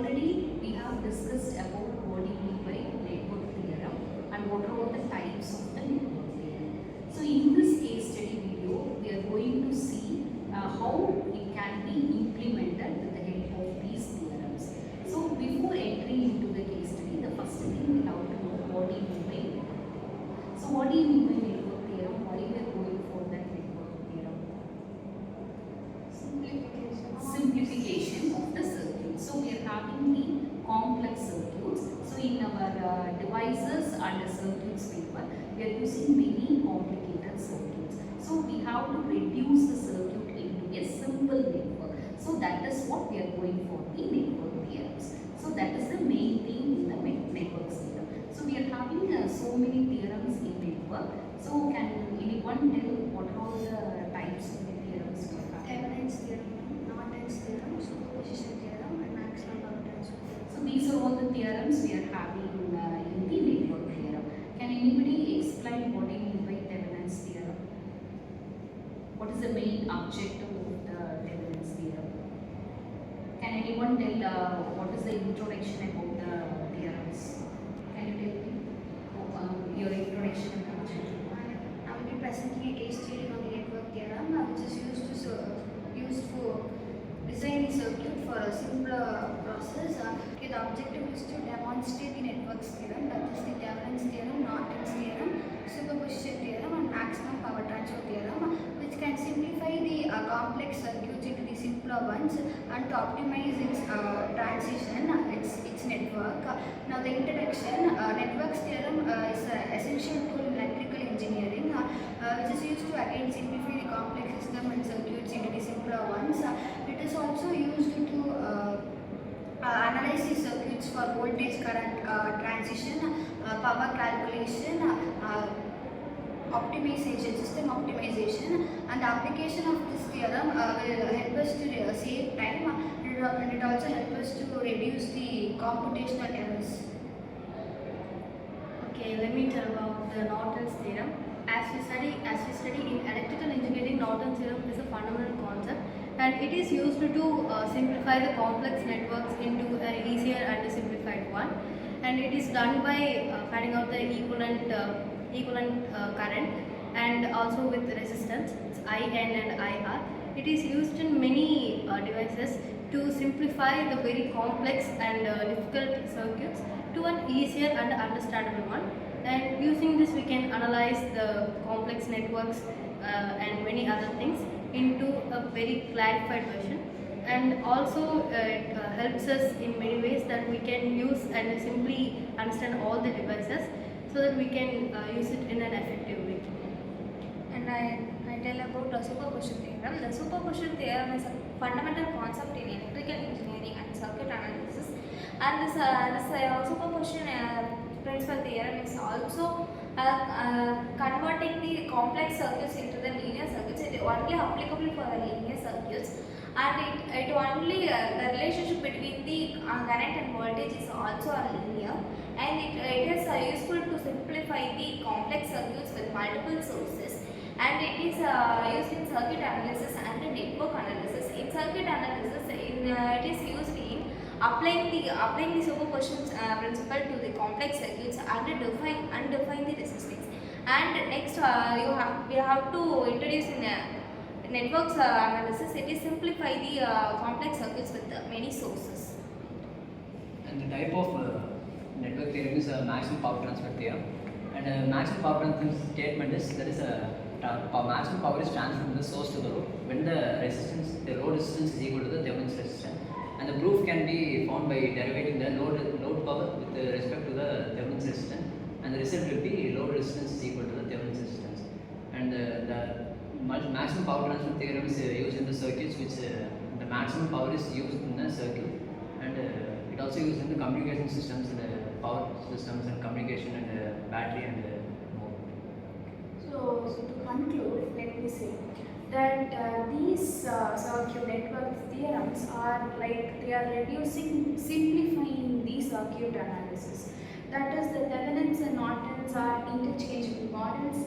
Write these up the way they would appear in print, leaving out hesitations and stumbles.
already we have discussed about what do you mean by network theorem and what are all the types of the network theorem. So in this case study video, we are going to see how it can be implemented with the help of these theorems. So before entering into the case study, the first thing we have to know what do you mean by network. So what do you mean by network theorem? Why we are going for that network theorem? Simplification of the circuit. So we are having the complex circuits. So in our devices and the circuits paper, we are using many complicated circuits. So we have to reduce the circuit into a simple network. So that is what we are going for the network theorems. So that is the main thing in the network theorem. So we are having so many theorems in network. So can anyone tell what are all the types of the theorems we have? Thevenin's theorem, Norton's theorem, superposition theorem, and maximum power transfer theorem. So these are all the theorems we are having in the network theorem. Can anybody explain what do you mean by Thevenin's theorem? What is the main objective of the Thevenin's theorem? Can anyone tell what is the introduction about the theorems? Can you tell me your introduction and objective? I will be presenting a case study on the network theorem, which is used for design the circuit for a simpler process. Okay, the objective is to demonstrate the network's theorem, that is the Thevenin's theorem, Norton's theorem, superposition theorem, and maximum power transfer theorem, which can simplify the complex circuits into the simpler ones and to optimize its transition, its network. Now the introduction, network's theorem is an essential tool in electrical engineering, which is used to again simplify the complex system and circuits into the simpler ones. It is also used to analyze the circuits for voltage current transition, power calculation, optimization, system optimization, and the application of this theorem will help us to save time, and it also helps us to reduce the computational errors. Okay, let me tell about the Norton's theorem. As we study in electrical engineering, Norton's theorem is a fundamental concept, and it is used to simplify the complex networks into an easier and simplified one. And it is done by finding out the equivalent current, and also with resistance, it's IN and IR. It is used in many devices to simplify the very complex and difficult circuits to an easier and understandable one. And using this, we can analyze the complex networks and many other things into a very clarified version. And also it helps us in many ways that we can use and simply understand all the devices so that we can use it in an effective way. And I tell about the superposition theorem. The superposition theorem is a fundamental concept in electrical engineering and circuit analysis. And this superposition principal theorem is also converting the complex circuits into the linear circuits. It is only applicable for the linear circuits, and it only the relationship between the current and voltage is also linear, and it is useful to simplify the complex circuits with multiple sources, and it is used in circuit analysis and network analysis. In circuit analysis, it is used in applying the superposition principle to the complex circuits and define the resistance. And next, we have to introduce in networks analysis. It is simplify the complex circuits with many sources. And the type of network theorem is a maximum power transfer theorem. And maximum power transfer statement is that is a maximum power is transferred from the source to the load when the load resistance is equal to the Thevenin's resistance. And the proof can be found by derivating the load power with respect to the Thevenin's resistance, and the result will be load resistance is equal to the Thevenin's resistance. And the maximum power transfer theorem is used in the circuits which the maximum power is used in the circuit, and it also used in the communication systems and power systems and communication and battery and more. So to conclude, let me say that these circuit network theorems are they are simplifying the circuit analysis. That is, the Thevenin's and Norton's are interchangeable models.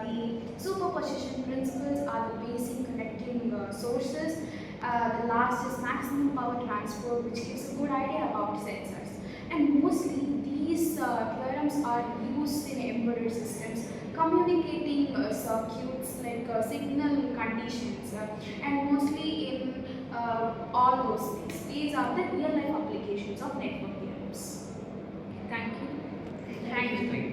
The superposition principles are the basic connecting sources, The last is maximum power transfer, which gives a good idea about sensors. And mostly these theorems are used in embedded systems, communicating circuits like signal conditions, and mostly in all those things. These are the real life applications of network theorems. Thank you. Thank you.